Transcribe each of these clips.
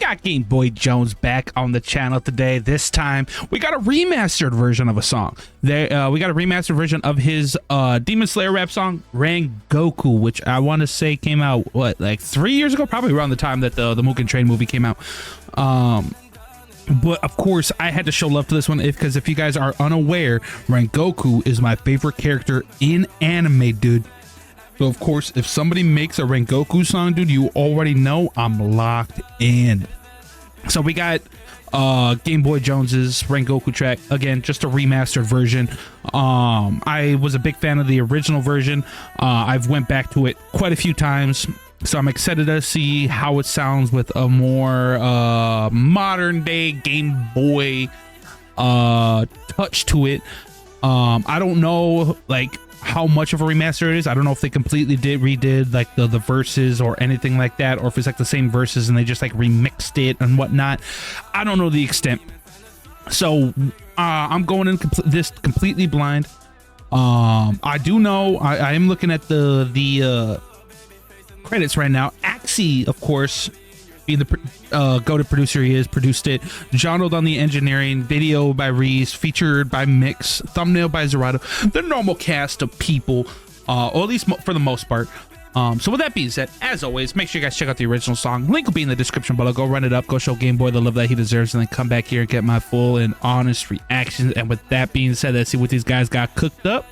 got GameboyJones back on the channel today. This time we got a remastered version of a song. We got a remastered version of his Demon Slayer rap song Rengoku, which I want to say came out what, like 3 years ago, probably around the time that the Mugen Train movie came out. But of course I had to show love to this one because if you guys are unaware, Rengoku is my favorite character in anime, dude. So of course, if somebody makes a Rengoku song, dude, you already know I'm locked in. So we got GameboyJones's Rengoku track, again, just a remastered version. I was a big fan of the original version. I've went back to it quite a few times, so I'm excited to see how it sounds with a more modern day Game Boy touch to it. I don't know like how much of a remaster it is. I don't know if they completely redid like the verses or anything like that, or if it's like the same verses and they just like remixed it and whatnot. I don't know the extent, so I'm going in this completely blind. I do know I am looking at the credits right now. Axie, of course, being the go-to producer he is, produced it. Genre on the engineering, video by Reese, featured by Mix, thumbnail by Zerato, the normal cast of people, or at least for the most part. So with that being said, as always, make sure you guys check out the original song. Link will be in the description below. Go run it up, go show Game Boy the love that he deserves, and then come back here and get my full and honest reactions. And with that being said, let's see what these guys got cooked up,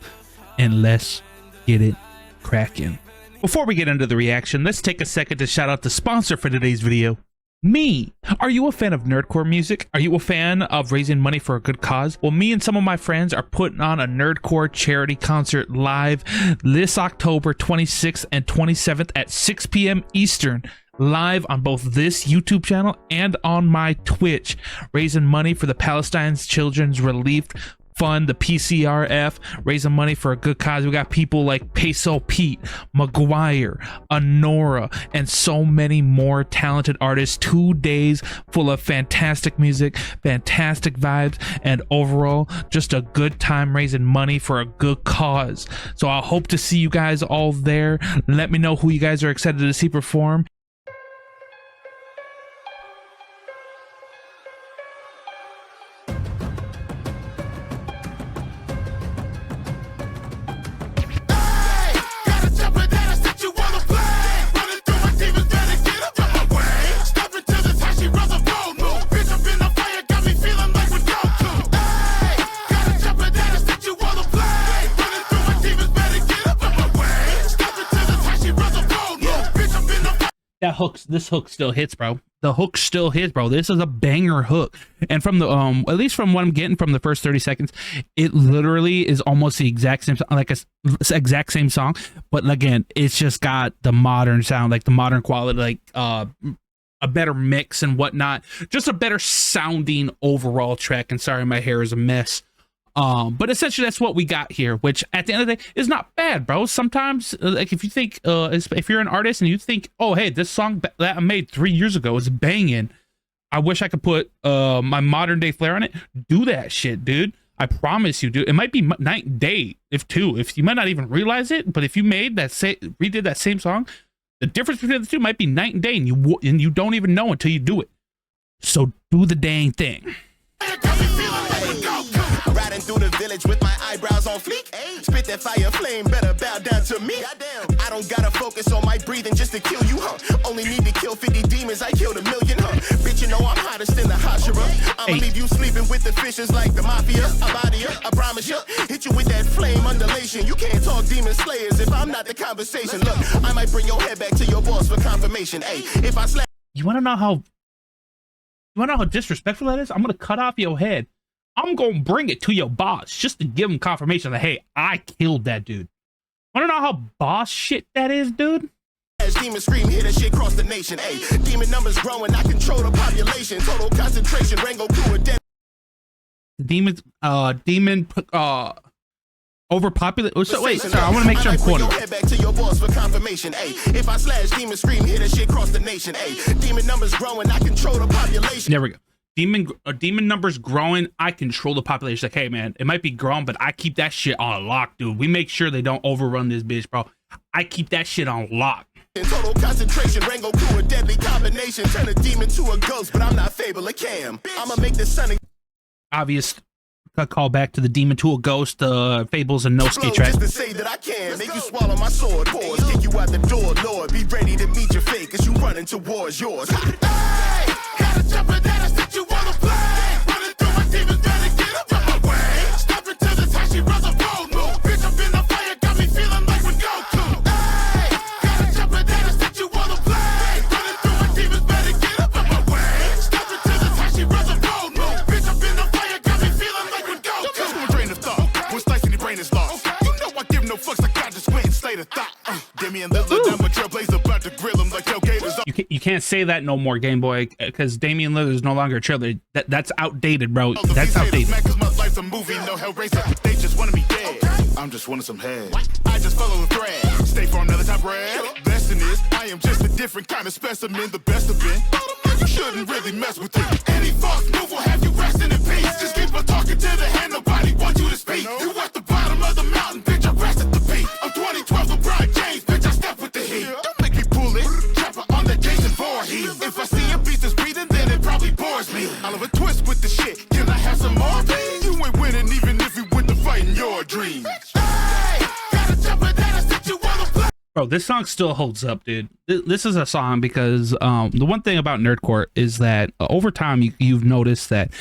and let's get it cracking. Before we get into the reaction, let's take a second to shout out the sponsor for today's video, me. Are you a fan of nerdcore music? Are you a fan of raising money for a good cause? Well, me and some of my friends are putting on a nerdcore charity concert live this October 26th and 27th at 6 p.m. Eastern, live on both this YouTube channel and on my Twitch, raising money for the Palestine's Children's Relief Fund, the PCRF, raising money for a good cause. We got people like Peso Pete, Maguire, Honora, and so many more talented artists. 2 days full of fantastic music, fantastic vibes, and overall just a good time raising money for a good cause. So I hope to see you guys all there. Let me know who you guys are excited to see perform. This hook still hits, bro. The hook still hits, bro. This is a banger hook, and from the at least from what I'm getting from the first 30 seconds, it literally is almost the exact same, like a exact same song, but again, it's just got the modern sound, like the modern quality, like a better mix and whatnot, just a better sounding overall track. And sorry, my hair is a mess. But essentially that's what we got here, which at the end of the day is not bad, bro. Sometimes like if you think if you're an artist and you think, oh hey, this song that I made 3 years ago is banging, I wish I could put my modern day flair on it, do that shit, dude. I promise you, dude. It might be night and day, if you might not even realize it, but if you made that redid that same song, the difference between the two might be night and day, and you don't even know until you do it. So do the dang thing. Riding through the village with my eyebrows on fleek. Spit that fire flame, better bow down to me. I don't gotta focus on my breathing just to kill you, huh? Only need to kill 50 demons, I killed 1 million, huh? Bitch, you know I'm hottest in the Hashira. I'ma leave you sleeping with the fishes like the mafia. I promise you, hit you with that flame undulation. You can't talk demon slayers if I'm not the conversation. Look, I might bring your head back to your boss for confirmation. Hey, if I slap. You wanna know how disrespectful that is? I'm gonna cut off your head. I'm gonna bring it to your boss just to give him confirmation that, hey, I killed that dude. Wanna know how boss shit that is, dude? As demon scream, hear that shit cross the nation. Hey, demon numbers growing, I control the population. Total concentration, Rengoku dead. Demon overpopulated. So wait, sorry, I want to make sure I'm quoting. Head back to your boss for confirmation. Hey, if I slash demon scream, hear that shit cross the nation. Hey, demon numbers growing, I control the population. There we go. Demon numbers growing, I control the population. Like, hey man, it might be growing, but I keep that shit on lock, dude. We make sure they don't overrun this bitch, bro. I keep that shit on lock. In total concentration, Rengoku a deadly combination. Turn a demon to a ghost, but I'm not Fable or Cam. I'ma make the sun Obvious call back to the demon to a ghost, Fables and Nosuke track. just to say that I can make you swallow my sword. Pause, kick you out the door, Lord. Be ready to meet your fate, cause you running towards yours. Hey, gotta jump in that that you wanna play. Running through my demons, better get up on my way. Step into the Tashi brother road move. Bitch up in the fire, got me feeling like Rengoku. Hey, gotta jump in that that you wanna play. Running through my demons, better get up on my way. Step into the Tashi brother road move. Bitch up in the fire, got me feeling like Rengoku. That's one train of thought. When slicing your brain is lost. You know I give no fucks, like I just went and slayed a thought. Give me a little I'm a trailblazer, about to grill him like yo gators. You can't say that no more, Game Boy, because Damian Lillard is no longer a trailer. That's outdated, bro. That's outdated. Cause my life's a movie, no hellraiser. They just wanted me dead. I'm just wanting some head. I just follow the thread. Stay for another top red. Lesson is, I am just a different kind of specimen, the best of it. You shouldn't really mess with it. Any false move will have you resting in peace. Just keep on talking to the hand, nobody wants you to speak. You at the bottom of the mountain, bitch, I rest at the peak. I'm 2012 LeBron James, bitch, I step with the heat. Don't make me pull it. Trapper on the Jason Voorhees. If I see a beast that's breathing, then it probably bores me. I'll have a twist with the shit. Can I have some more? You ain't winning even if you went to fight in your dreams. Hey, gotta jump in that you wanna play. Bro, this song still holds up, dude. This is a song because the one thing about nerdcore is that over time you've noticed that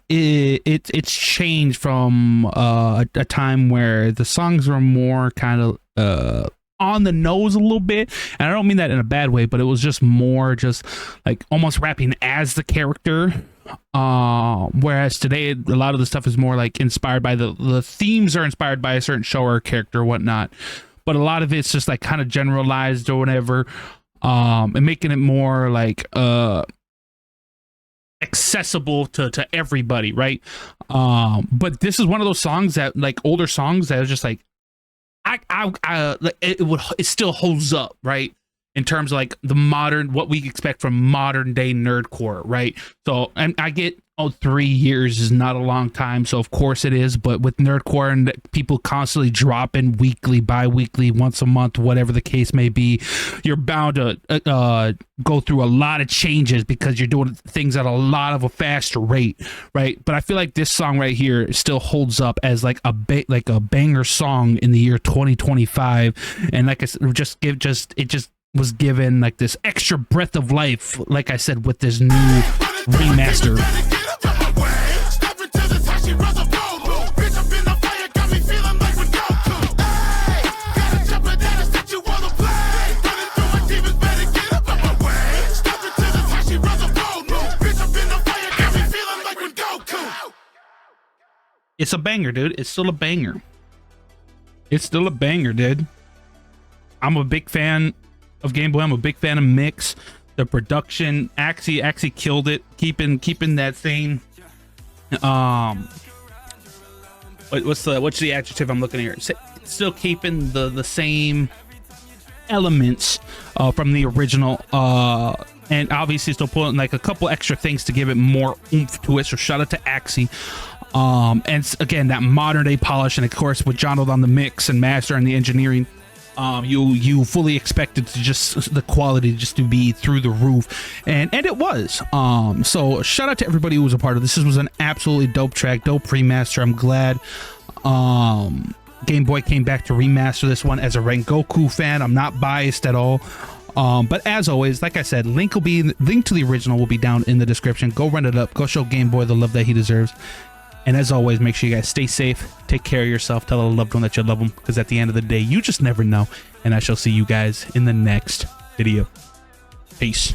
it's changed from a time where the songs were more kind of on the nose a little bit, and I don't mean that in a bad way, but it was just more just like almost rapping as the character, whereas today a lot of the stuff is more like inspired by the themes are inspired by a certain show or character or whatnot, but a lot of it's just like kind of generalized or whatever, and making it more like accessible to everybody, right? But this is one of those songs that, like older songs, that was just like it still holds up, right? In terms of like the modern, what we expect from modern day nerdcore, right? So, and I get, 3 years is not a long time, so of course it is, but with nerdcore and people constantly dropping weekly, bi-weekly, once a month, whatever the case may be, you're bound to go through a lot of changes because you're doing things at a faster rate, right? But I feel like this song right here still holds up as like a banger song in the year 2025, and like I said, it just was given like this extra breath of life, like I said, with this new remaster. It's a banger, dude. It's still a banger. It's still a banger, dude. I'm a big fan of Game Boy. I'm a big fan of Mix. The production actually killed it, keeping that same what's the adjective I'm looking at here? Still keeping the same elements from the original, and obviously still pulling like a couple extra things to give it more oomph to it. So shout out to Axie. And again, that modern day polish, and of course with Jonald on the mix and master and the engineering, you fully expected to just the quality just to be through the roof, and it was. So shout out to everybody who was a part of this. This was an absolutely dope track, dope remaster. I'm glad Game Boy came back to remaster this one. As a Rengoku fan, I'm not biased at all. But as always, like I said, link to the original will be down in the description. Go run it up. Go show Game Boy the love that he deserves. And as always, make sure you guys stay safe, take care of yourself, tell a loved one that you love them, because at the end of the day, you just never know. And I shall see you guys in the next video. Peace.